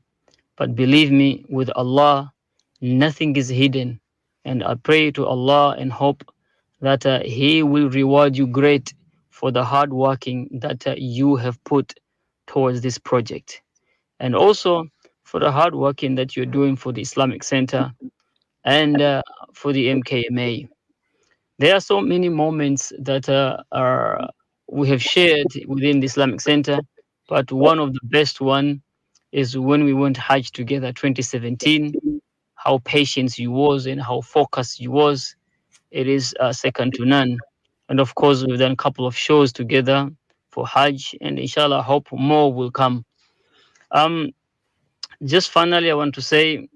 Speaker 12: but believe me, with Allah, nothing is hidden. And I pray to Allah and hope that He will reward you great for the hard working that you have put towards this project. And also for the hard working that you're doing for the Islamic Center and for the MKMA. There are so many moments that we have shared within the Islamic Center, but one of the best one is when we went Hajj together 2017, how patient you was and how focused you was. It is second to none. And of course, we've done a couple of shows together for Hajj, and inshallah, I hope more will come. Just finally, I want to say,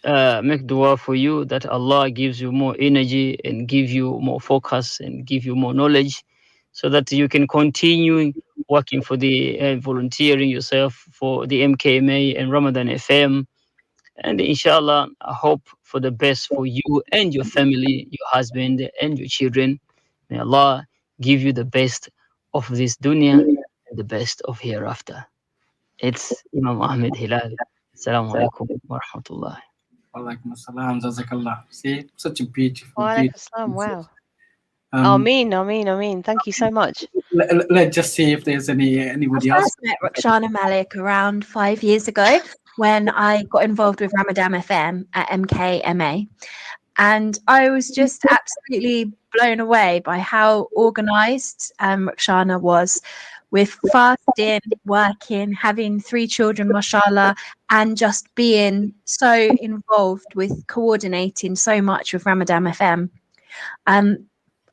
Speaker 12: make dua for you that Allah gives you more energy and give you more focus and give you more knowledge, so that you can continue working for the volunteering yourself for the MKMA and Ramadan FM. And inshallah, I hope for the best for you and your family, your husband and your children. May Allah give you the best of this dunya and the best of hereafter. It's Imam Ahmed Hilal. Assalamu alaikum wa rahmatullah.
Speaker 1: Walaikum assalam, jazakallah. See, such a beautiful.
Speaker 2: Wow. Ameen. Thank you so much.
Speaker 1: Let's just see if there's anybody else.
Speaker 13: I first met Roxana Malik around 5 years ago when I got involved with Ramadan FM at MKMA. And I was just absolutely blown away by how organised Roxana was, with fasting, working, having 3 children, mashallah, and just being so involved with coordinating so much with Ramadan FM.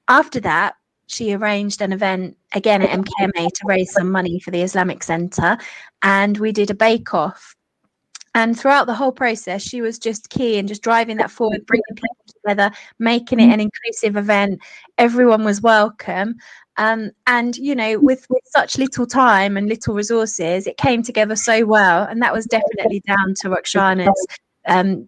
Speaker 13: After that, she arranged an event again at MKMA to raise some money for the Islamic Center, and we did a bake-off. And throughout the whole process, she was just key and just driving that forward, bringing people together, making it an inclusive event. Everyone was welcome. And, you know, with such little time and little resources, it came together so well. And that was definitely down to Roxana's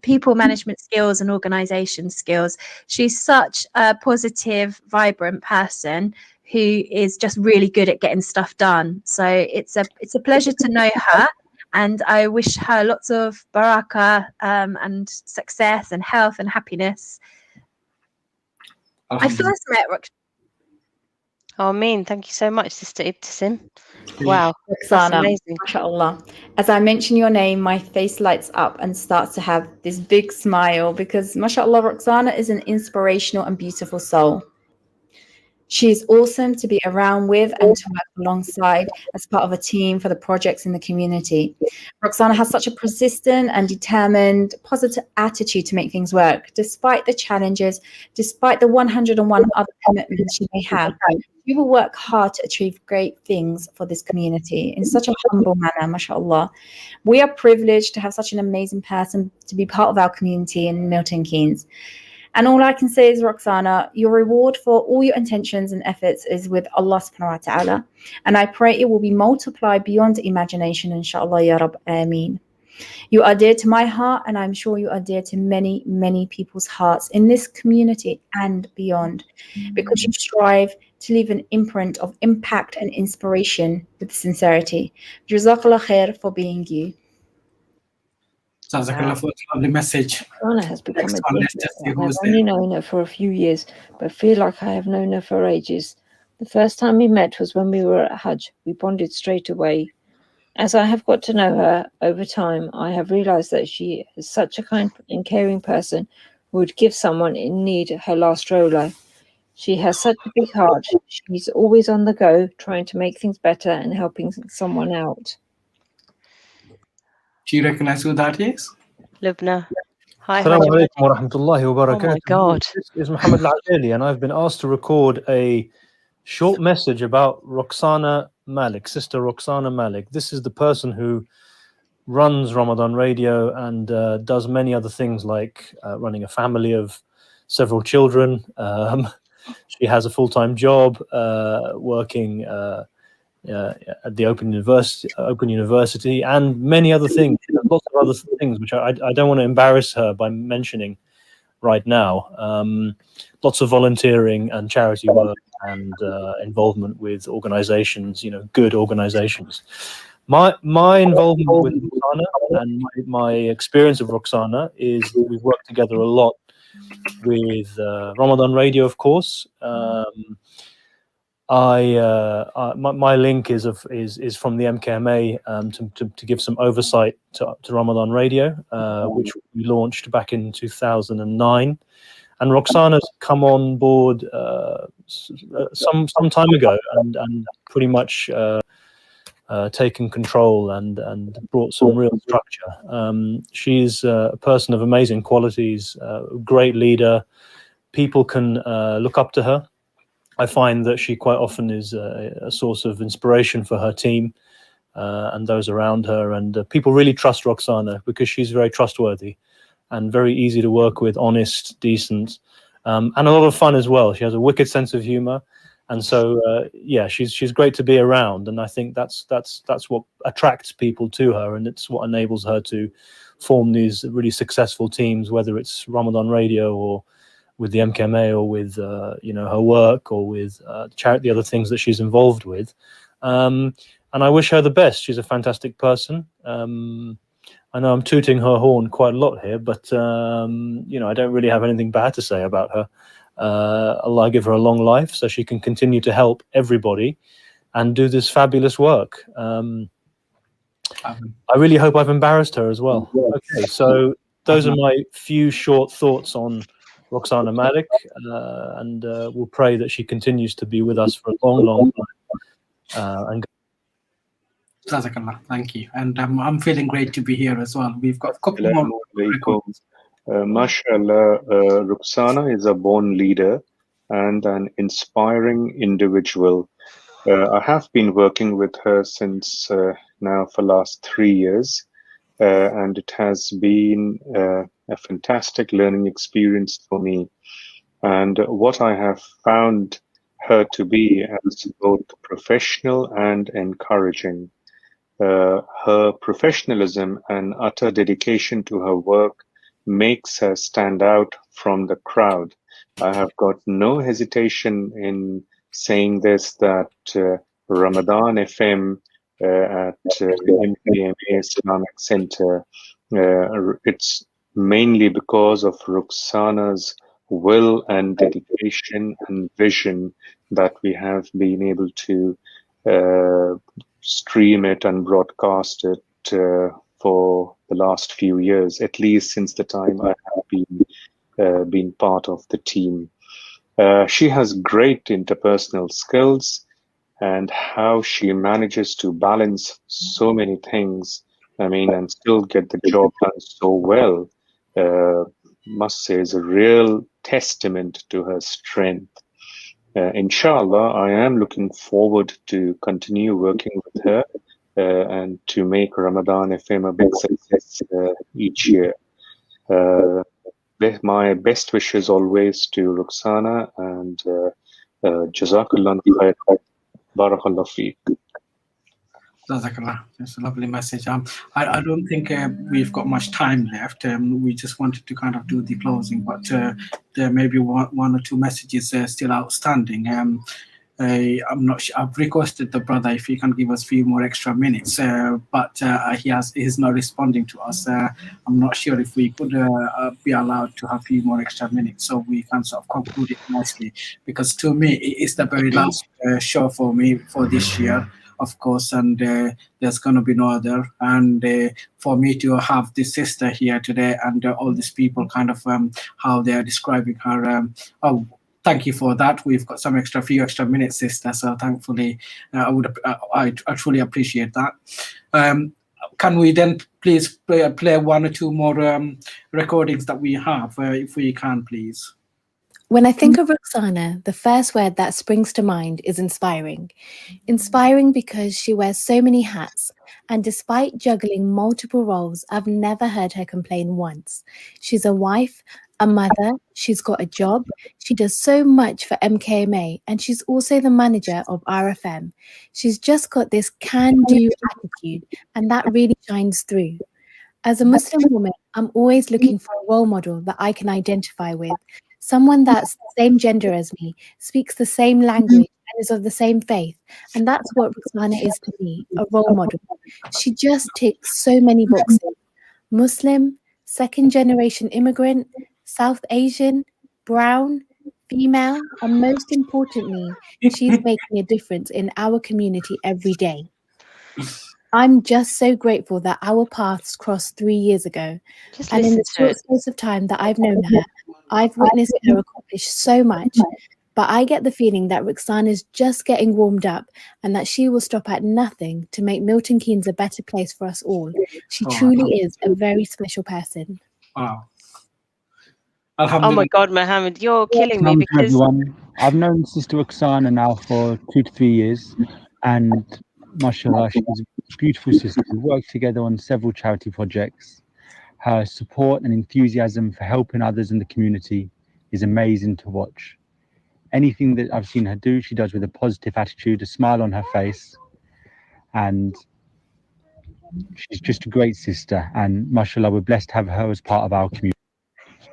Speaker 13: people management skills and organization skills. She's such a positive, vibrant person who is just really good at getting stuff done. So it's a pleasure to know her. And I wish her lots of barakah and success and health and happiness. I first met
Speaker 2: Oh, Amin, thank you so much, Sister Ibtisim. Wow, that's
Speaker 14: Roxana,
Speaker 2: amazing.
Speaker 14: mashallah. As I mention your name, my face lights up and starts to have this big smile because, mashallah, Roxana is an inspirational and beautiful soul. She is awesome to be around with and to work alongside as part of a team for the projects in the community. Roxana has such a persistent and determined, positive attitude to make things work, despite the challenges, despite the 101 other commitments she may have. She will work hard to achieve great things for this community in such a humble manner, mashallah. We are privileged to have such an amazing person to be part of our community in Milton Keynes. And all I can say is, Roxana, your reward for all your intentions and efforts is with Allah subhanahu wa ta'ala. And I pray it will be multiplied beyond imagination, inshallah, ya Rab, ameen. You are dear to my heart, and I'm sure you are dear to many, many people's hearts in this community and beyond, because you strive to leave an imprint of impact and inspiration with sincerity. Jazakallah khair for being you.
Speaker 1: Jazakallah for the message.
Speaker 15: Roxana has become
Speaker 1: Next
Speaker 15: a
Speaker 1: one,
Speaker 15: dear
Speaker 1: let's just see
Speaker 15: friend. I've
Speaker 1: who's
Speaker 15: only
Speaker 1: there.
Speaker 15: known her for a few years, but feel like I have known her for ages. The first time we met was when we were at Hajj. We bonded straight away. As I have got to know her over time, I have realized that she is such a kind and caring person who would give someone in need her last roller. She has such a big heart. She's always on the go, trying to make things better and helping someone out.
Speaker 1: Do you recognize who that is?
Speaker 2: Lubna. Hi,
Speaker 16: Assalamu
Speaker 2: Hajj.
Speaker 16: alaikum wa rahmatullahi wa
Speaker 2: Oh my
Speaker 16: barakatuh.
Speaker 2: God.
Speaker 16: This is Mohammed Choudhury, and I've been asked to record a short message about Roxana Malik, Sister Roxana Malik. This is the person who runs Ramadan Radio and does many other things like running a family of several children. She has a full-time job working at the Open University, and many other things. Lots of other things which I don't want to embarrass her by mentioning right now. Lots of volunteering and charity work and involvement with organizations, good organizations. My involvement with Roxana and my experience of Roxana is we've worked together a lot with Ramadan Radio, of course. My link is from the MKMA to give some oversight to Ramadan Radio, which we launched back in 2009, and Roxana's come on board some time ago and pretty much taken control and brought some real structure. She's a person of amazing qualities, great leader. People can look up to her. I find that she quite often is a source of inspiration for her team and those around her. And people really trust Roxana because she's very trustworthy and very easy to work with, honest, decent, and a lot of fun as well. She has a wicked sense of humor. And so, she's great to be around. And I think that's what attracts people to her. And it's what enables her to form these really successful teams, whether it's Ramadan Radio or with the MKMA or with her work or with the other things that she's involved with, and I wish her the best. She's a fantastic person. I know I'm tooting her horn quite a lot here, but I don't really have anything bad to say about her. Allah give her a long life so she can continue to help everybody and do this fabulous work. I really hope I've embarrassed her as well. Okay, so those are my few short thoughts on Roxana Malik, and we'll pray that she continues to be with us for a long, long time.
Speaker 1: Jazakallah, thank you. And I'm feeling great to be here as well. We've got a couple more records.
Speaker 17: Mashallah, Roxana is a born leader and an inspiring individual. I have been working with her since now for last 3 years. and it has been a fantastic learning experience for me. And what I have found her to be as both professional and encouraging. Her professionalism and utter dedication to her work makes her stand out from the crowd. I have got no hesitation in saying this, that Ramadan FM at MKMA Islamic Center, it's mainly because of Ruxana's will and dedication and vision that we have been able to stream it and broadcast it for the last few years, at least since the time I have been part of the team. She has great interpersonal skills, and how she manages to balance so many things, I mean, and still get the job done so well, must say is a real testament to her strength. Inshallah, I am looking forward to continue working with her and to make Ramadan FM a big success each year. My best wishes always to Ruxana, and Jazakallah khair. Barakallah feek.
Speaker 1: Jazakallah. That's a lovely message. I don't think we've got much time left. We just wanted to kind of do the closing, but there may be one or two messages still outstanding. I'm not sure. I've requested the brother if he can give us a few more extra minutes, but he's not responding to us. I'm not sure if we could be allowed to have a few more extra minutes so we can sort of conclude it nicely. Because to me, it's the very last show for me for this year, of course, and there's going to be no other. And for me to have this sister here today and all these people kind of how they are describing her, thank you for that. We've got some few extra minutes, sister. So thankfully, I truly appreciate that. Can we then please play one or two more recordings that we have, if we can, please?
Speaker 18: When I think of Ruxana, the first word that springs to mind is inspiring. Inspiring because she wears so many hats, and despite juggling multiple roles, I've never heard her complain once. She's a wife, a mother, she's got a job, she does so much for MKMA, and she's also the manager of RFM. She's just got this can-do attitude, and that really shines through. As a Muslim woman, I'm always looking for a role model that I can identify with. Someone that's the same gender as me, speaks the same language, and is of the same faith. And that's what Ruxana is to me, a role model. She just ticks so many boxes. Muslim, second-generation immigrant, South Asian, brown, female, and most importantly, she's making a difference in our community every day. I'm just so grateful that our paths crossed 3 years ago. And in the short space of time that I've known her, I've witnessed her accomplish so much, but I get the feeling that Ruxana's just getting warmed up and that she will stop at nothing to make Milton Keynes a better place for us all. She truly is a very special person.
Speaker 1: Wow.
Speaker 2: Oh my God, Mohammed, you're killing me because
Speaker 10: everyone. I've known Sister Ruxana now for 2 to 3 years, and mashallah, she's a beautiful sister. We worked together on several charity projects. Her support and enthusiasm for helping others in the community is amazing to watch. Anything that I've seen her do, she does with a positive attitude, a smile on her face, and she's just a great sister. And mashallah, we're blessed to have her as part of our community.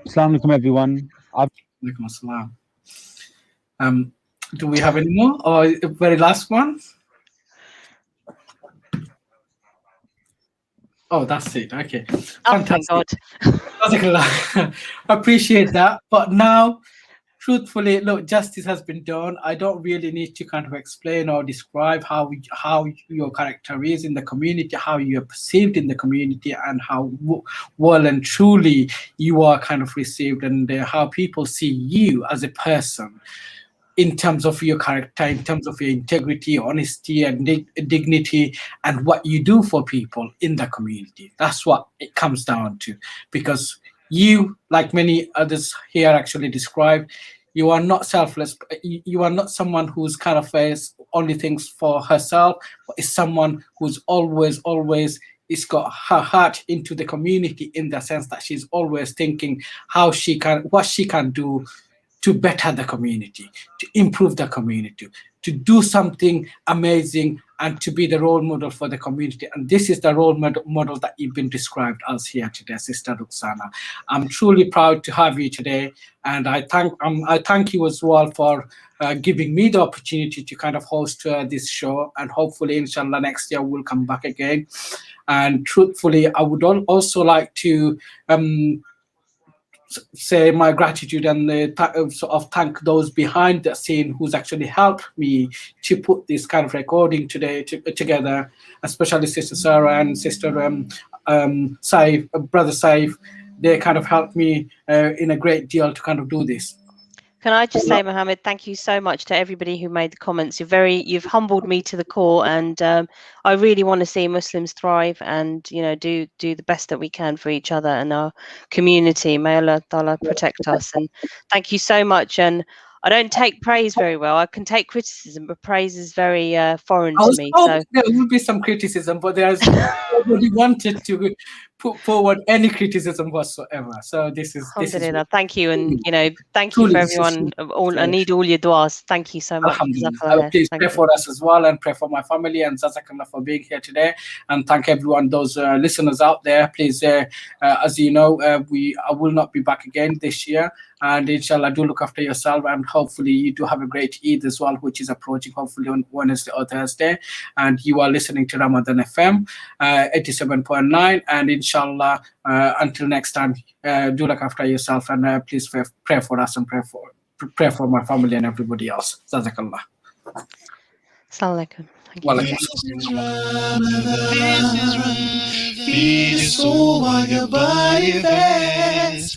Speaker 10: Assalamu alaikum, everyone.
Speaker 1: Alaikum assalam. Do we have any more, or a very last one? Oh, that's it. Okay. Fantastic. Appreciate that. But now, truthfully, look, justice has been done. I don't really need to kind of explain or describe how your character is in the community, how you are perceived in the community, and how well and truly you are kind of received, and how people see you as a person in terms of your character, in terms of your integrity, honesty, and dignity, and what you do for people in the community. That's what it comes down to. Because you, like many others here actually described, you are not selfless. You are not someone who's kind of only thinks for herself, but is someone who's always it's got her heart into the community, in the sense that she's always thinking what she can do to better the community, to improve the community, to do something amazing, and to be the role model for the community. And this is the role model that you've been described as here today, Sister Ruxana. I'm truly proud to have you today, and I thank you as well for giving me the opportunity to kind of host this show. And hopefully, inshallah, next year we'll come back again. And truthfully, I would also like to say my gratitude and sort of thank those behind the scene who's actually helped me to put this kind of recording today together, especially Sister Sarah and Sister Saif, Brother Saif. They kind of helped me in a great deal to kind of do this.
Speaker 2: Can I just say, Mohammed, thank you so much to everybody who made the comments. You've humbled me to the core, and I really want to see Muslims thrive and, you know, do the best that we can for each other and our community. May Allah Ta'ala protect us. And thank you so much. And I don't take praise very well. I can take criticism, but praise is very foreign to me. So
Speaker 1: there will be some criticism, but there's nobody wanted to put forward any criticism whatsoever. So this is
Speaker 2: Alhamdulillah. Thank you, and you know, thank you for everyone. I need all your du'as. Thank you so much.
Speaker 1: Please pray for us as well, and pray for my family, and Jazakallah for being here today. And thank everyone, those listeners out there. Please, as you know, I will not be back again this year. And inshallah, do look after yourself, and hopefully you do have a great Eid as well, which is approaching hopefully on Wednesday or Thursday. And you are listening to Ramadan FM 87.9. And inshallah, until next time, do look after yourself, and please pray for us, and pray for my family and everybody else. Jazakallah.
Speaker 2: Assalamu alaikum.
Speaker 8: Feed your soul while your body fasts.